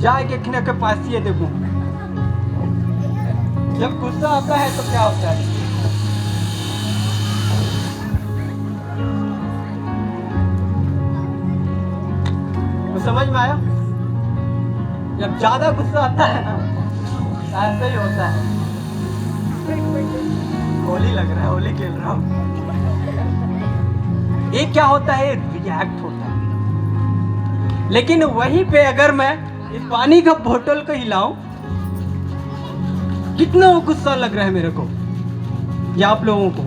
जाएंगे किने के पास ये देखो, जब गुस्सा आता है तो क्या होता है। तो समझ में आया? जब ज्यादा गुस्सा आता है ना, ऐसा ही होता है। होली लग रहा है, होली खेल रहा हूँ। ये क्या होता है, रिएक्ट होता है। लेकिन वहीं पे अगर मैं इस पानी का बोतल को हिलाऊं, कितना गुस्सा लग रहा है मेरे को या आप लोगों को।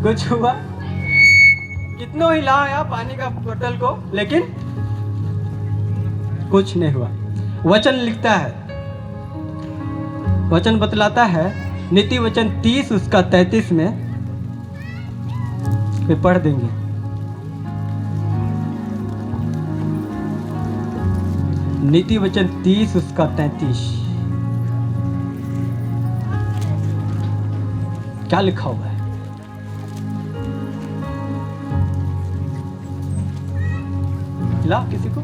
कुछ हुआ कितना हिलाया पानी का बोतल को, लेकिन कुछ नहीं हुआ। वचन लिखता है, वचन बतलाता है, नीति वचन 30 उसका 33 में पे पढ़ देंगे। नीति वचन 30 उसका 33 क्या लिखा हुआ है? लाओ किसी को,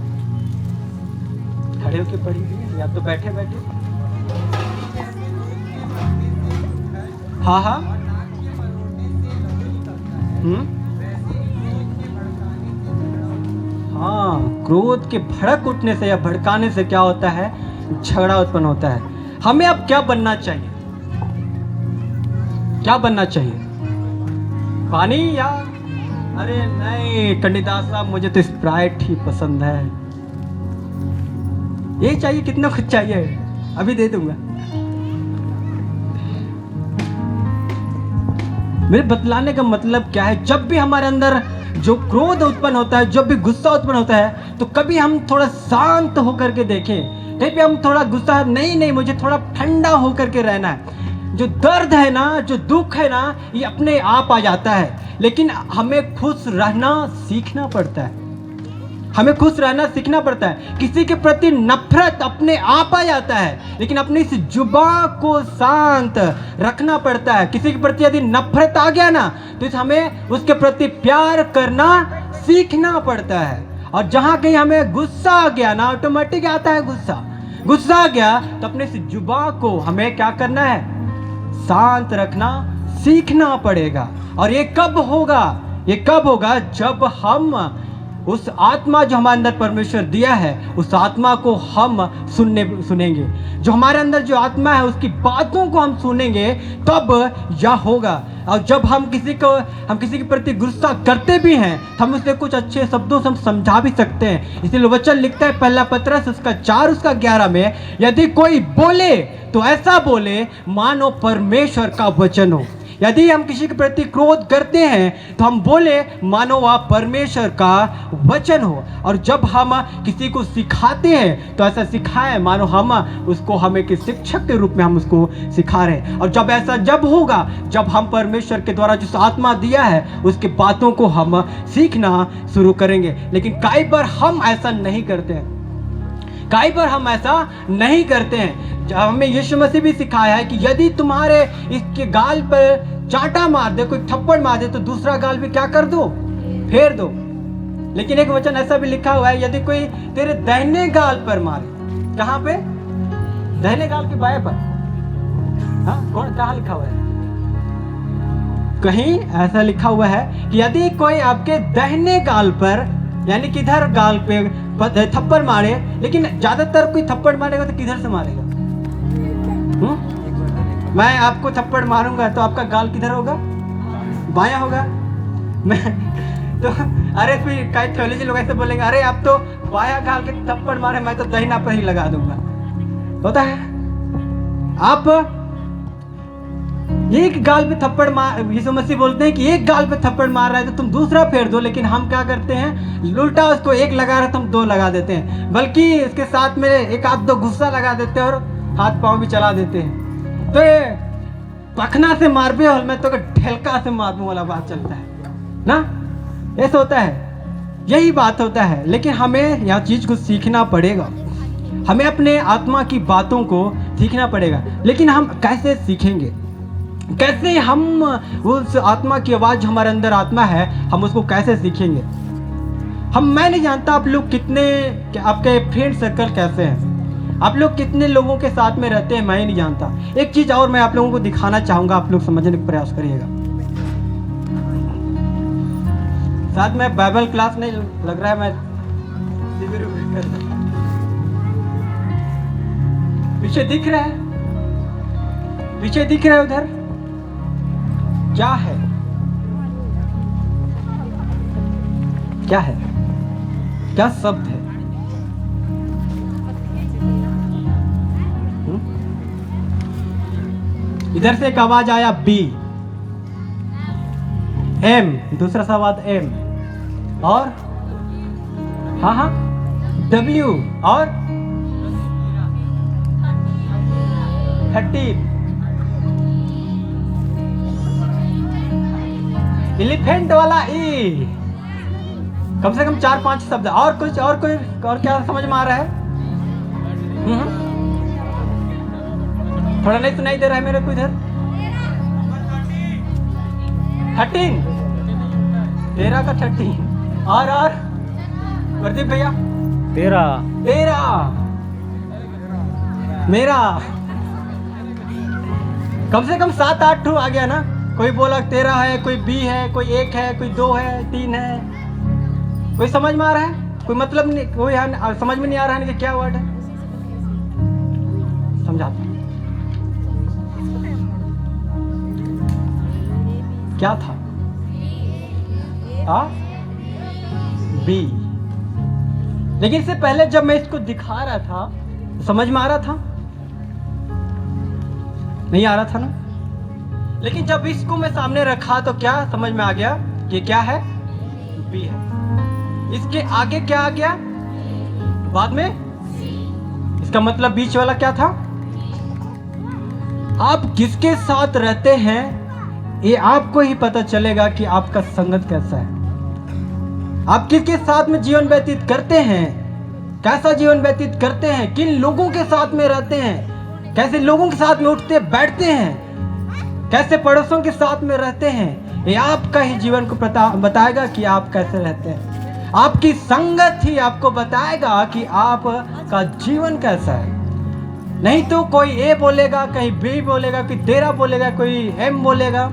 खड़े होके पढ़िए या तो बैठे बैठे। हाँ हाँ, हाँ, क्रोध के भड़क उठने से या भड़काने से क्या होता है, झगड़ा उत्पन्न होता है। हमें अब क्या बनना चाहिए? क्या बनना चाहिए? पानी या अरे नहीं कंडिदास साहब, मुझे तो स्प्राइट ही पसंद है। ये चाहिए, कितना कुछ चाहिए, अभी दे दूंगा। मेरे बतलाने का मतलब क्या है, जब भी हमारे अंदर जो क्रोध उत्पन्न होता है, जब भी गुस्सा उत्पन्न होता है, तो कभी हम थोड़ा शांत होकर के देखें। कहीं पे हम थोड़ा गुस्सा, नहीं मुझे थोड़ा ठंडा होकर के रहना है। जो दर्द है ना, जो दुख है ना, ये अपने आप आ जाता है। लेकिन हमें खुश रहना सीखना पड़ता है। हमें खुश रहना सीखना पड़ता है। किसी के प्रति नफरत अपने आप आ जाता है, लेकिन अपनी इस जुबान को शांत रखना पड़ता है। किसी के प्रति यदि नफरत आ गया ना, तो हमें उसके प्रति प्यार करना सीखना पड़ता है। और जहाँ कहीं हमें गुस्सा आ गया ना, ऑटोमेटिक आता है गुस्सा आ गया, तो अपने इस जुबान को हमें क्या करना है, शांत रखना सीखना पड़ेगा। और ये कब होगा? जब हम उस आत्मा जो हमारे अंदर परमेश्वर दिया है, उस आत्मा को हम सुनेंगे। जो हमारे अंदर जो आत्मा है, उसकी बातों को हम सुनेंगे, तब यह होगा। और जब हम किसी के प्रति गुस्सा करते भी हैं, तो हम उससे कुछ अच्छे शब्दों से हम समझा भी सकते हैं। इसलिए वचन लिखता है पहला पत्रस उसका 4 उसका 11 में, यदि कोई बोले तो ऐसा बोले मानो परमेश्वर का वचन हो। यदि हम किसी के प्रति क्रोध करते हैं, तो हम बोले मानो वह परमेश्वर का वचन हो। और जब हम किसी को सिखाते हैं, तो ऐसा सिखाएं मानो हम उसको हमें के शिक्षक के रूप में हम उसको सिखा रहे हैं। और जब ऐसा जब होगा, जब हम परमेश्वर के द्वारा जिस आत्मा दिया है, उसकी बातों को हम सीखना शुरू करेंगे। लेकिन कई बार हम ऐसा नहीं करते हैं। हमें यीशु मसीह भी सिखाया है कि यदि तुम्हारे इसके गाल पर चांटा मार दे, कोई थप्पड़ मार दे, तो दूसरा गाल भी क्या कर दो, फेर दो। लेकिन एक वचन ऐसा भी लिखा हुआ है, यदि कोई तेरे दाहिने गाल पर मारे, कहाँ पे? दाहिने गाल के बाएं पर। हाँ, कहाँ लिखा हुआ है? कहीं ऐसा लिखा हुआ है कि यदि कोई आपके दाहिने गाल पर, यानी किधर गाल पे थप्पड़ मारे, लेकिन ज्यादातर कोई थप्पड़ मारेगा तो किधर से मारेगा? मैं आपको थप्पड़ मारूंगा तो आपका गाल किधर होगा? बायां होगा। मैं तो अरे फिर कई थ्योलॉजी लोग ऐसे बोलेंगे, अरे आप तो बायां गाल के थप्पड़ मारे, मैं तो दाहिना पर ही लगा दूंगा। होता है आप एक गाल पे थप्पड़ मार, यीशु मसीह बोलते हैं कि एक गाल पे थप्पड़ मार रहा है तो तुम दूसरा फेर दो। लेकिन हम क्या करते हैं, उल्टा उसको एक लगा रहा है तो हम 2 लगा देते हैं, बल्कि इसके साथ में एक आध 2 गुस्सा लगा देते हैं और हाथ पांव भी चला देते हैं। तो ये पखना से मारबे और मैं तो ढेलका से मारबू वाला बात चलता है ना, ऐसा होता है, यही बात होता है। लेकिन हमें यह चीज को सीखना पड़ेगा, हमें अपने आत्मा की बातों को सीखना पड़ेगा। लेकिन हम कैसे सीखेंगे? कैसे हम उस आत्मा की आवाज़ जो हमारे अंदर आत्मा है, हम उसको कैसे सीखेंगे? मैं नहीं जानता आप लोग कितने, आपके फ्रेंड सर्कल कैसे हैं, आप लोग कितने लोगों के साथ में रहते हैं, मैं ही नहीं जानता। एक चीज़ और मैं आप लोगों को दिखाना चाहूँगा, आप लोग समझने का प्रयास करिएगा। साथ में बाइबल क्लास नहीं लग रहा है, मैं पीछे दिख रहा है, पीछे दिख रहा है, उधर क्या है? क्या है? क्या शब्द है? इधर से एक आवाज आया बी, एम, दूसरा शब्द एम, और हाँ डब्ल्यू, और 13 एलिफेंट वाला ई। कम से कम 4-5 शब्द। और कुछ और कोई और क्या समझ में आ रहा है? थोड़ा नहीं सुनाई दे रहा है मेरे को इधर। 13, 13 का 13। और प्रदीप भैया 13 मेरा कम से कम 7-8 ठो आ गया ना। कोई बोला 13 है, कोई बी है, कोई 1 है, कोई 2 है, 3 है। कोई समझ में आ रहा है? कोई मतलब नहीं, कोई समझ में नहीं आ रहा है कि क्या वर्ड है? समझाता क्या था? बी। लेकिन इससे पहले जब मैं इसको दिखा रहा था, समझ में आ रहा था? नहीं आ रहा था ना। लेकिन जब इसको मैं सामने रखा तो क्या समझ में आ गया? ये क्या है? बी है। इसके आगे क्या आ गया बाद में? इसका मतलब बीच वाला क्या था? आप किसके साथ रहते हैं, ये आपको ही पता चलेगा कि आपका संगत कैसा है। आप किसके साथ में जीवन व्यतीत करते हैं, कैसा जीवन व्यतीत करते हैं, किन लोगों के साथ में रहते हैं, कैसे लोगों के साथ में उठते बैठते हैं, कैसे पड़ोसों के साथ में रहते हैं, ये आपका ही जीवन को बताएगा कि आप कैसे रहते हैं। आपकी संगत ही आपको बताएगा कि आपका जीवन कैसा है। नहीं तो कोई ए बोलेगा, कहीं बी बोलेगा, कोई 13 बोलेगा, कोई एम बोलेगा।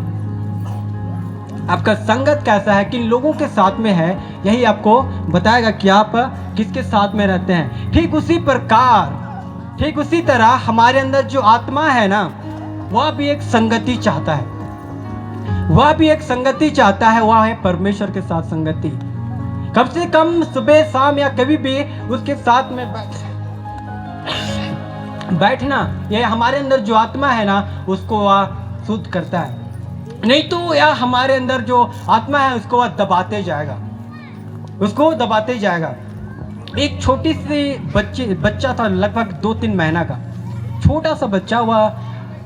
आपका संगत कैसा है, किन लोगों के साथ में है, यही आपको बताएगा कि आप किसके साथ में रहते हैं। ठीक उसी प्रकार, ठीक उसी तरह हमारे अंदर जो आत्मा है ना, वह भी एक संगति चाहता है। वह भी एक संगति चाहता है, वह है परमेश्वर के साथ संगति। कम से कम सुबह शाम या कभी भी उसके साथ में बैठना, यह हमारे अंदर जो आत्मा है ना, उसको वह शुद्ध करता है। नहीं तो या हमारे अंदर जो आत्मा है उसको वह दबाते जाएगा, उसको दबाते जाएगा। एक छोटी सी बच्चा था, लगभग 2-3 महीना का छोटा सा बच्चा। वह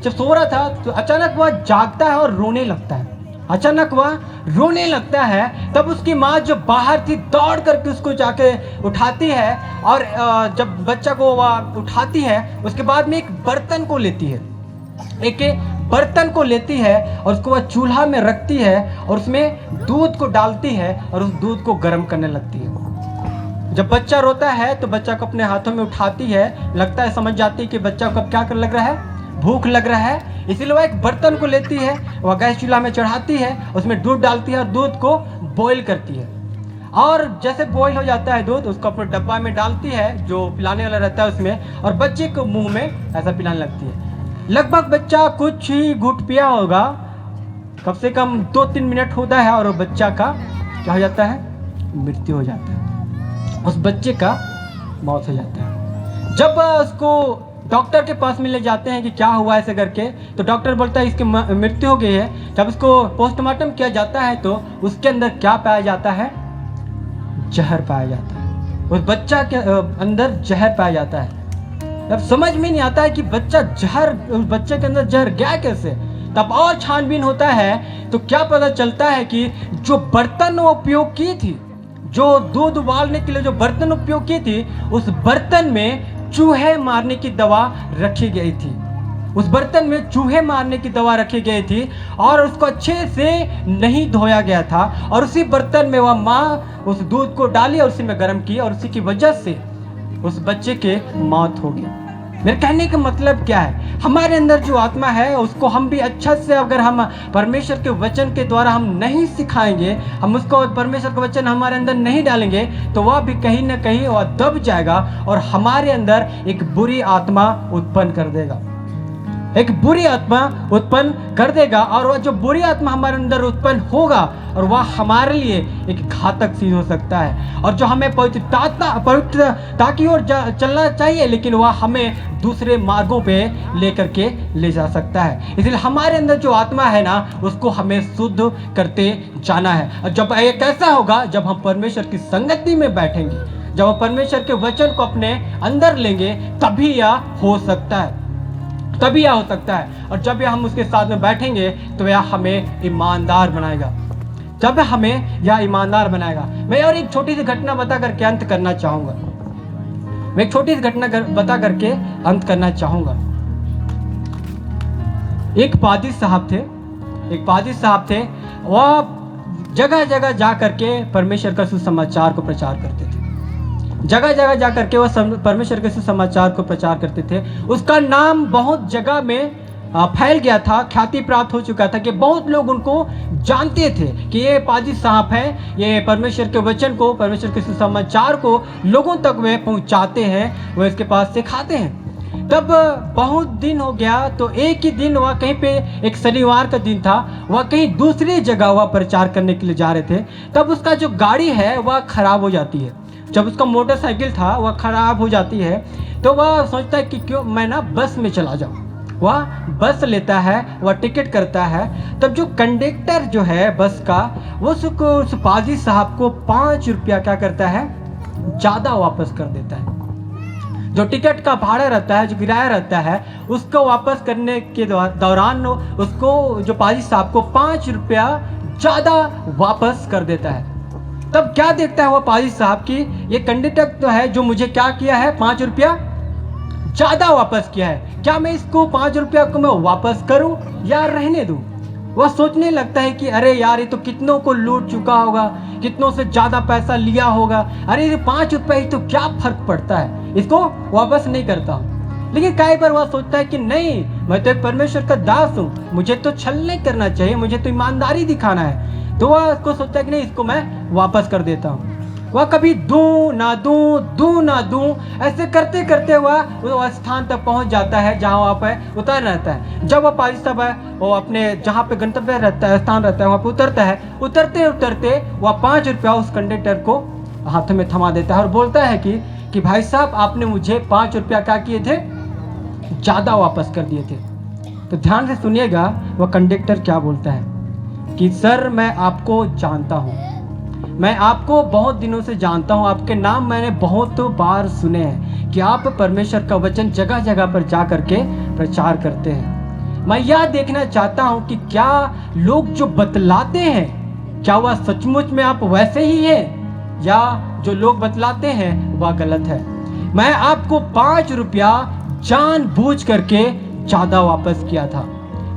जब सो रहा था तो अचानक वह जागता है और रोने लगता है। अचानक वह रोने लगता है, तब उसकी माँ जो बाहर थी दौड़ करके उसको जाके उठाती है, और जब बच्चा को वह उठाती है, उसके बाद में एक बर्तन को लेती है, एक बर्तन को लेती है और उसको वह चूल्हा में रखती है और उसमें दूध को डालती है और उस दूध को गर्म करने लगती है। जब बच्चा रोता है तो बच्चा को अपने हाथों में उठाती है, लगता है समझ जाती है कि बच्चा को अब क्या कर लग रहा है, भूख लग रहा है। इसीलिए वह एक बर्तन को लेती है, वह गैस चूल्हा में चढ़ाती है, उसमें दूध डालती है और दूध को बॉईल करती है। और जैसे बॉईल हो जाता है दूध, उसको अपने डब्बा में डालती है जो पिलाने वाला रहता है उसमें, और बच्चे को मुंह में ऐसा पिलाने लगती है। लगभग बच्चा कुछ ही घूंट पिया होगा, कम से कम 2-3 मिनट होता है, और वो बच्चा का क्या हो जाता है, मृत्यु हो जाता है, उस बच्चे का मौत हो जाता है। जब उसको डॉक्टर के पास में ले जाते हैं कि क्या हुआ ऐसे करके, तो डॉक्टर बोलता है इसकी मृत्यु हो गई है। जब इसको पोस्टमार्टम किया जाता है तो उसके अंदर क्या पाया जाता है, जहर पाया जाता है। उस बच्चा के अंदर जहर पाया जाता है। अब समझ में नहीं आता है कि बच्चा जहर, उस बच्चे के अंदर जहर गया कैसे। तब और छानबीन होता है तो क्या पता चलता है कि जो बर्तन वो उपयोग की थी, जो दूध उबालने के लिए जो बर्तन उपयोग की थी, उस बर्तन में चूहे मारने की दवा रखी गई थी। उस बर्तन में चूहे मारने की दवा रखी गई थी और उसको अच्छे से नहीं धोया गया था, और उसी बर्तन में वह माँ उस दूध को डाली और उसी में गर्म की, और उसी की वजह से उस बच्चे के मौत हो गई। मेरे कहने का मतलब क्या है, हमारे अंदर जो आत्मा है उसको हम भी अच्छा से, अगर हम परमेश्वर के वचन के द्वारा हम नहीं सिखाएंगे, हम उसको परमेश्वर का वचन हमारे अंदर नहीं डालेंगे, तो वह भी कहीं ना कहीं वह दब जाएगा और हमारे अंदर एक बुरी आत्मा उत्पन्न कर देगा, एक बुरी आत्मा उत्पन्न कर देगा। और वह जो बुरी आत्मा हमारे अंदर उत्पन्न होगा और वह हमारे लिए एक घातक चीज हो सकता है, और जो हमें पवित्रता की ओर चलना चाहिए, लेकिन वह हमें दूसरे मार्गों पे लेकर के ले जा सकता है। इसलिए हमारे अंदर जो आत्मा है ना, उसको हमें शुद्ध करते जाना है। और जब ये कैसा होगा, जब हम परमेश्वर की संगति में बैठेंगे, जब हम परमेश्वर के वचन को अपने अंदर लेंगे, तभी यह हो सकता है, तभी यह हो सकता है। और जब हम उसके साथ में बैठेंगे तो यह हमें ईमानदार बनाएगा, जब हमें यह ईमानदार बनाएगा। मैं और एक छोटी सी घटना बता करके अंत करना चाहूँगा, मैं एक छोटी सी घटना बता करके अंत करना चाहूँगा। एक पादी साहब थे, वह जगह जगह जा करके परमेश्वर का सुसमाचार को प्रचार करते थे, जगह जगह जा करके वह परमेश्वर के सुसमाचार को प्रचार करते थे। उसका नाम बहुत जगह में फैल गया था, ख्याति प्राप्त हो चुका था कि बहुत लोग उनको जानते थे कि ये पादी साहब हैं, ये परमेश्वर के वचन को, परमेश्वर के सुसमाचार को लोगों तक वे पहुंचाते हैं, वह इसके पास सिखाते हैं। तब बहुत दिन हो गया, तो एक ही दिन वह कहीं पे, एक शनिवार का दिन था, वह कहीं दूसरी जगह वह प्रचार करने के लिए जा रहे थे। तब उसका जो गाड़ी है वह खराब हो जाती है, जब उसका मोटरसाइकिल था वह खराब हो जाती है, तो वह सोचता है कि क्यों मैं ना बस में चला जाऊँ। वह बस लेता है, वह टिकट करता है। तब जो कंडक्टर जो है बस का, वो उस पाजी साहब को 5 रुपया क्या करता है, ज़्यादा वापस कर देता है। जो टिकट का भाड़ा रहता है, जो किराया रहता है, उसको वापस करने के दौरान उसको, जो पाजी साहब को 5 रुपया ज़्यादा वापस कर देता है। तब क्या देखता है वो पाजी साहब की, ये कंडक्टर तो है जो मुझे क्या किया है, 5 रुपया ज़्यादा वापस किया है, क्या मैं इसको 5 रुपया को मैं वापस करूं या रहने दूं। वह सोचने लगता है कि अरे यार, ये तो कितनों को लूट चुका होगा, कितनों से ज़्यादा पैसा लिया होगा, अरे ये 5 रुपये तो क्या फर्क पड़ता है, इसको वापस नहीं करता हूँ। लेकिन कई बार वह सोचता है कि नहीं, मैं तो एक परमेश्वर का दास हूँ, मुझे तो छल नहीं करना चाहिए, मुझे तो ईमानदारी दिखाना है। तो वह उसको सोचता है कि नहीं, इसको मैं वापस कर देता हूँ। वह कभी दूं ना दूं ऐसे करते करते वह स्थान तक पहुंच जाता है जहां वहाँ पे उतर रहता है। जब वह पाजी साहब है, वो अपने जहाँ पे गंतव्य रहता है, स्थान रहता है, वहाँ पे उतरता है। उतरते उतरते वह 5 रुपया उस कंडक्टर को हाथ में थमा देता है और बोलता है कि भाई साहब, आपने मुझे 5 रुपया क्या किए थे, ज़्यादा वापस कर दिए थे। तो ध्यान से सुनिएगा, वह कंडक्टर क्या बोलता है कि सर, मैं आपको जानता हूँ, मैं आपको बहुत दिनों से जानता हूँ, आपके नाम मैंने बहुत बार सुने हैं कि आप परमेश्वर का वचन जगह जगह पर जा करके प्रचार करते हैं। मैं यह देखना चाहता हूँ कि क्या लोग जो बतलाते हैं, क्या वह सचमुच में आप वैसे ही हैं, या जो लोग बतलाते हैं वह गलत है। मैं आपको 5 रुपया जानबूझ करके ज़्यादा वापस किया था,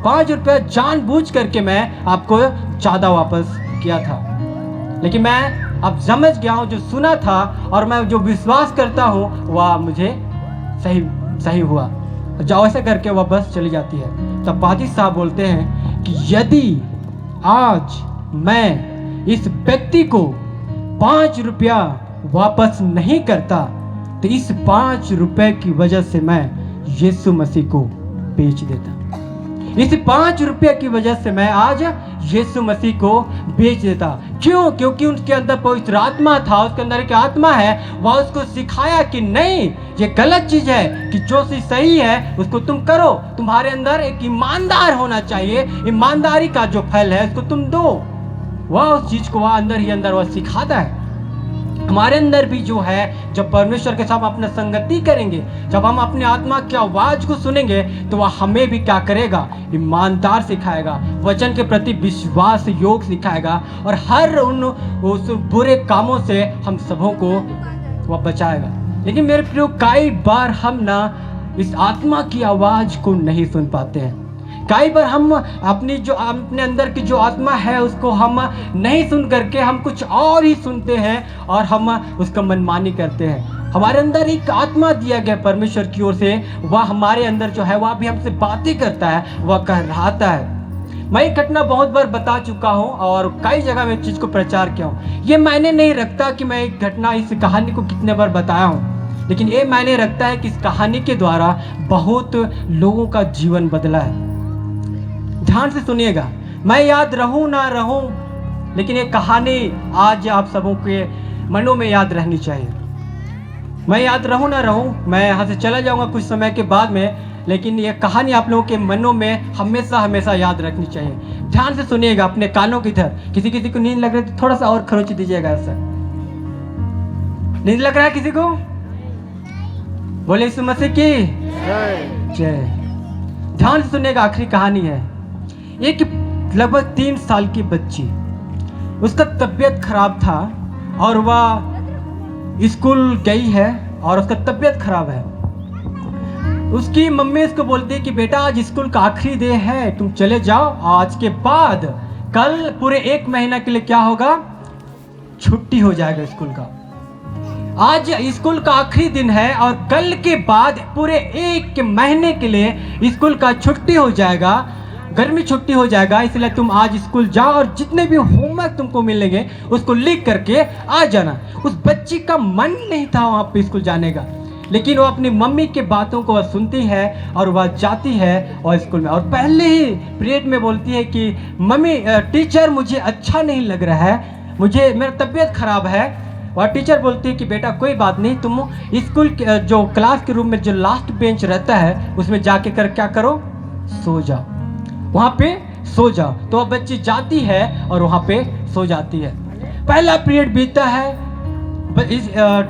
5 रुपया जानबूझ करके मैं आपको ज़्यादा वापस किया था। लेकिन मैं अब समझ गया हूँ, जो सुना था और मैं जो विश्वास करता हूँ वह मुझे सही हुआ। जाओ, ऐसे करके वह बस चली जाती है। तब पाजी साहब बोलते हैं कि यदि आज मैं इस व्यक्ति को 5 रुपया वापस नहीं करता, तो इस 5 रुपए की वजह से मैं यीशु मसीह को बेच देता। इस 5 रुपये की वजह से मैं आज यीशु मसीह को बेच देता। क्यों? क्योंकि उनके अंदर पवित्र आत्मा था, उसके अंदर एक आत्मा है, वह उसको सिखाया कि नहीं, ये गलत चीज है, कि जो चीज सही है उसको तुम करो। तुम्हारे अंदर एक ईमानदार होना चाहिए, ईमानदारी का जो फल है उसको तुम दो। वह उस चीज को वह अंदर ही अंदर वह सिखाता है। हमारे अंदर भी जो है, जब परमेश्वर के साथ अपना संगति करेंगे, जब हम अपने आत्मा की आवाज को सुनेंगे, तो वह हमें भी क्या करेगा, ईमानदार सिखाएगा, वचन के प्रति विश्वास योग सिखाएगा, और हर उस बुरे कामों से हम सबों को वह बचाएगा। लेकिन मेरे प्रियो, कई बार हम ना इस आत्मा की आवाज़ को नहीं सुन पाते हैं। कई बार हम अपने अंदर की जो आत्मा है उसको हम नहीं सुन करके हम कुछ और ही सुनते हैं और हम उसका मनमानी करते हैं। हमारे अंदर एक आत्मा दिया गया परमेश्वर की ओर से, वह हमारे अंदर जो है वह भी हमसे बातें करता है, वह कहलाता है। मैं एक घटना बहुत बार बता चुका हूँ और कई जगह में इस चीज़ को प्रचार किया हूँ। ये मायने नहीं रखता कि मैं एक घटना, इस कहानी को कितने बार बताया हूँ, लेकिन ये मायने रखता है कि इस कहानी के द्वारा बहुत लोगों का जीवन बदला है। ध्यान से सुनिएगा, मैं याद रहूं ना रहूं, लेकिन ये कहानी आज आप सबों के मनों में याद रहनी चाहिए। मैं याद रहूं ना रहूं, मैं यहाँ से चला जाऊंगा कुछ समय के बाद में, लेकिन ये कहानी आप लोगों के मनों में हमेशा हमेशा याद रखनी चाहिए। ध्यान से सुनिएगा अपने कानों की तरफ। किसी किसी को नींद लग रही है तो थोड़ा सा और खरोच दीजिएगा ऐसा। नींद लग रहा है किसी को? बोले यीशु मसीह की जय। ध्यान से सुनिएगा, आखिरी कहानी है। एक लगभग 3 साल की बच्ची, उसका तबीयत खराब था और वह स्कूल गई है और उसका तबीयत खराब है। उसकी मम्मी उसको बोलती है कि बेटा आज स्कूल का आखिरी डे है, तुम चले जाओ, आज के बाद कल पूरे 1 महीना के लिए क्या होगा, छुट्टी हो जाएगा स्कूल का। आज स्कूल का आखिरी दिन है और कल के बाद पूरे 1 महीने के लिए स्कूल का छुट्टी हो जाएगा, गर्मी छुट्टी हो जाएगा, इसलिए तुम आज स्कूल जाओ और जितने भी होमवर्क तुमको मिलेंगे उसको लिख करके आ जाना। उस बच्ची का मन नहीं था वहाँ पे स्कूल जाने का, लेकिन वो अपनी मम्मी के बातों को सुनती है और वह जाती है और स्कूल में, और पहले ही पीरियड में बोलती है कि मम्मी टीचर मुझे अच्छा नहीं लग रहा है, मुझे मेरा तबीयत खराब है। और टीचर बोलती है कि बेटा कोई बात नहीं, तुम स्कूल जो क्लास के रूम में जो लास्ट बेंच रहता है उसमें जाके कर क्या करो, सो जाओ, वहाँ पे सो जाओ। तो वह बच्ची जाती है और वहाँ पे सो जाती है। पहला पीरियड बीतता है,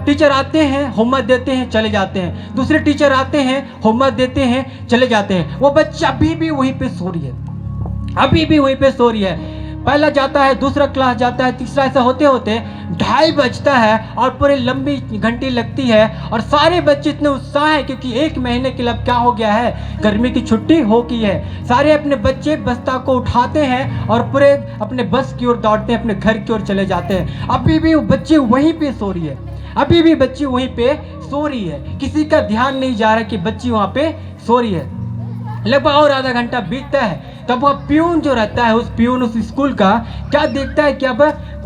टीचर आते हैं, होमवर्क देते हैं, चले जाते हैं। दूसरे टीचर आते हैं, होमवर्क देते हैं, चले जाते हैं। वो बच्चा अभी भी वहीं पे सो रही है, अभी भी वहीं पे सो रही है। पहला जाता है, दूसरा क्लास जाता है, तीसरा, ऐसा होते होते 2:30 बजता है और पूरी लंबी घंटी लगती है और सारे बच्चे इतने उत्साह है क्योंकि 1 महीने के लिए क्या हो गया है, गर्मी की छुट्टी हो गई है। सारे अपने बच्चे बस्ता को उठाते हैं और पूरे अपने बस की ओर दौड़ते हैं, अपने घर की ओर चले जाते हैं। अभी भी वो बच्चे वहीं पे सो रही है, अभी भी बच्ची वहीं पे सो रही है, किसी का ध्यान नहीं जा रहा कि बच्ची वहाँ पे सो रही है। लगभग और आधा घंटा बीतता है, तब वह प्यून जो रहता है, उस प्यून उस स्कूल का क्या देखता है कि अब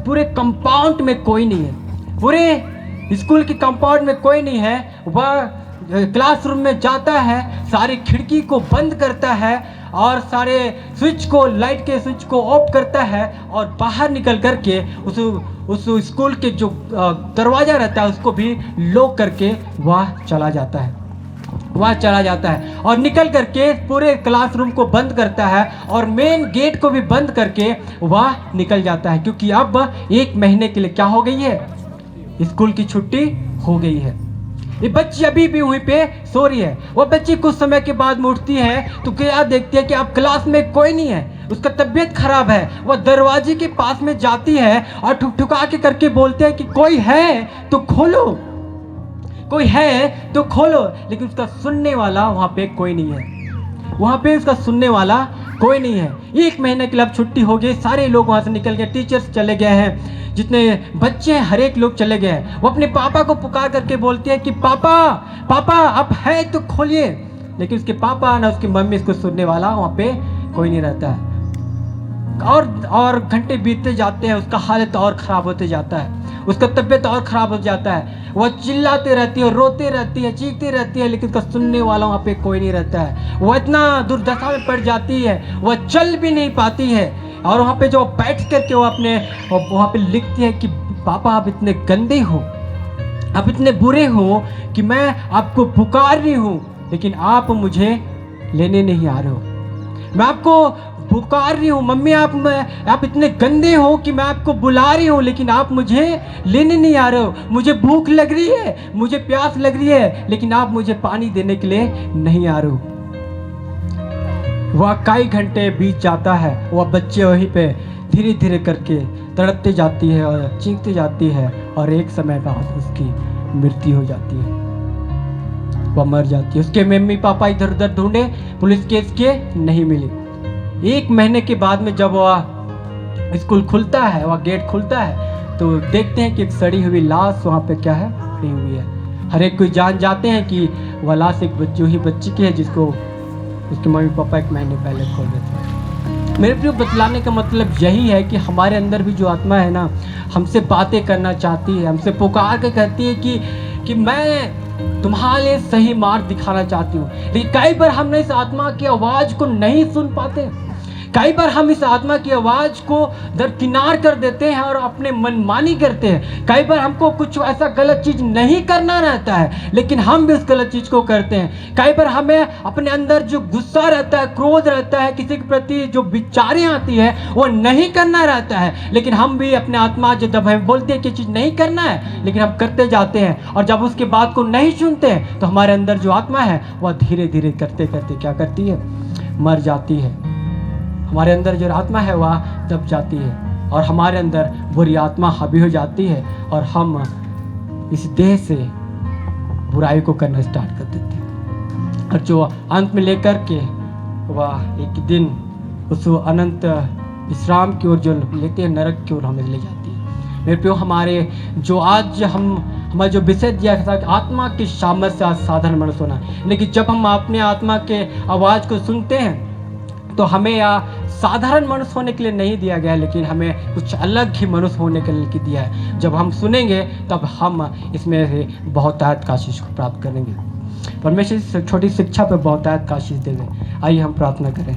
पूरे कंपाउंड में कोई नहीं है, पूरे स्कूल के कंपाउंड में कोई नहीं है। वह क्लासरूम में जाता है, सारी खिड़की को बंद करता है और सारे स्विच को, लाइट के स्विच को ऑफ करता है और बाहर निकल करके उस स्कूल के जो दरवाज़ा रहता है उसको भी लॉक करके वह चला जाता है, वह चला जाता है और निकल करके पूरे क्लासरूम को बंद करता है और मेन गेट को भी बंद करके वह निकल जाता है, क्योंकि अब 1 महीने के लिए क्या हो गई है, स्कूल की छुट्टी हो गई है। ये बच्ची अभी भी वहीं पे सो रही है। वह बच्ची कुछ समय के बाद उठती है तो क्या देखती है कि अब क्लास में कोई नहीं है, उसका तबीयत खराब है। वह दरवाजे के पास में जाती है और ठुकठुका के करके बोलते हैं कि कोई है तो खोलो, कोई है तो खोलो, लेकिन उसका सुनने वाला वहाँ पे कोई नहीं है, वहाँ पे उसका सुनने वाला कोई नहीं है। 1 महीने के लिए अब छुट्टी हो गई, सारे लोग वहाँ से निकल गए, टीचर्स चले गए हैं, जितने बच्चे हैं हर एक लोग चले गए हैं। वो अपने पापा को पुकार करके बोलते हैं कि पापा पापा आप है तो खोलिए, लेकिन उसके पापा ना उसकी मम्मी, इसको सुनने वाला वहाँ पे कोई नहीं रहता है। और घंटे बीतते जाते हैं, उसका हालत और ख़राब होते जाता है, उसका तबीयत और ख़राब हो जाता है। वह चिल्लाते रहती है, रोते रहती है, चीखती रहती है, लेकिन उसका सुनने वाला वहाँ पे कोई नहीं रहता है। वह इतना दुर्दशा में पड़ जाती है, वह चल भी नहीं पाती है और वहाँ पे जो बैठ करके वो अपने वहाँ पे लिखती है कि पापा आप इतने गंदे हो, आप इतने बुरे हो कि मैं आपको पुकार रही हूँ लेकिन आप मुझे लेने नहीं आ रहे हो, मैं आपको पुकार रही हूँ मम्मी, आप इतने गंदे हो कि मैं आपको बुला रही हूँ लेकिन आप मुझे लेने नहीं आ रहे हो। मुझे भूख लग रही है, मुझे प्यास लग रही है, लेकिन आप मुझे पानी देने के लिए नहीं आ रहे हो। वह कई घंटे बीत जाता है, वह बच्चे वहीं पे धीरे धीरे करके तड़पते जाती है और चीखती जाती है और एक समय बाद उसकी मृत्यु हो जाती है। वह मर जाती है। उसके मम्मी पापा इधर उधर ढूंढे, पुलिस केस के, नहीं मिली। 1 महीने के बाद में जब वह स्कूल खुलता है, वह गेट खुलता है, तो देखते हैं कि एक सड़ी हुई लाश वहाँ पे क्या है, पड़ी हुई है। हर एक कोई जान जाते हैं कि वह लाश एक वही बच्ची की है जिसको उसके मम्मी पापा 1 महीने पहले खोल रहे थे। मेरे प्रिय, बतलाने का मतलब यही है कि हमारे अंदर भी जो आत्मा है ना, हमसे बातें करना चाहती है, हमसे पुकार के कहती है कि मैं तुम्हारे लिए सही मार्ग दिखाना चाहती हूँ। लेकिन कई बार हम इस आत्मा की आवाज़ को नहीं सुन पाते। कई बार हम इस आत्मा की आवाज़ को दरकिनार कर देते हैं और अपने मनमानी करते हैं। कई बार हमको कुछ ऐसा गलत चीज़ नहीं करना रहता है, लेकिन हम भी उस गलत चीज़ को करते हैं। कई बार हमें अपने अंदर जो गुस्सा रहता है, क्रोध रहता है, किसी के प्रति जो विचारें आती है, वो नहीं करना रहता है, लेकिन हम भी अपने आत्मा जब हम बोलते हैं कि चीज़ नहीं करना है, लेकिन हम करते जाते हैं। और जब उसके बात को नहीं सुनते हैं, तो हमारे अंदर जो आत्मा है वह धीरे धीरे करते करते क्या करती है, मर जाती है। हमारे अंदर जो आत्मा है वह दब जाती है और हमारे अंदर बुरी आत्मा हावी हो जाती है और हम इस देह से बुराई को करना स्टार्ट कर देते हैं। और जो अंत में लेकर के वह एक दिन उस अनंत विश्राम की ओर जो लेते हैं, नरक की ओर हमें ले जाती है। मेरे प्रियो, हमारे जो आज हमारा जो विषय दिया था कि आत्मा की सामर्थ्य से साधारण मनुष्य होना, लेकिन जब हम अपने आत्मा के आवाज़ को सुनते हैं तो हमें या साधारण मनुष्य होने के लिए नहीं दिया गया है, लेकिन हमें कुछ अलग ही मनुष्य होने के लिए दिया है। जब हम सुनेंगे तब हम इसमें से बहुतायत का आशीष को प्राप्त करेंगे। परमेश्वर इस छोटी शिक्षा पर बहुतायत का आशीष दे दें। आइए हम प्रार्थना करें।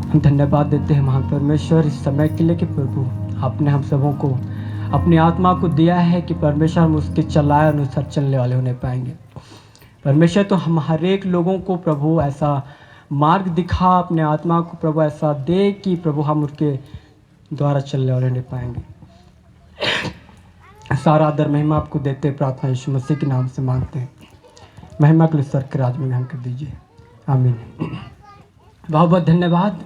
हम धन्यवाद देते हैं महान परमेश्वर इस समय के लिए कि प्रभु आपने हम सबों को अपनी आत्मा को दिया है कि परमेश्वर हम उसके चलाए अनुसार चलने वाले होने पाएंगे। परमेश्वर, तो हम हर एक लोगों को प्रभु ऐसा मार्ग दिखा, अपने आत्मा को प्रभु ऐसा दे कि प्रभु हम उसके द्वारा चलने वाले नहीं पाएंगे। सारा आदर महिमा आपको देते, प्रार्थना यीशु मसीह के नाम से मांगते हैं। महिमा के लिए स्वर्ग के राज में ग्रहण कर दीजिए, आमीन। बहुत बहुत धन्यवाद।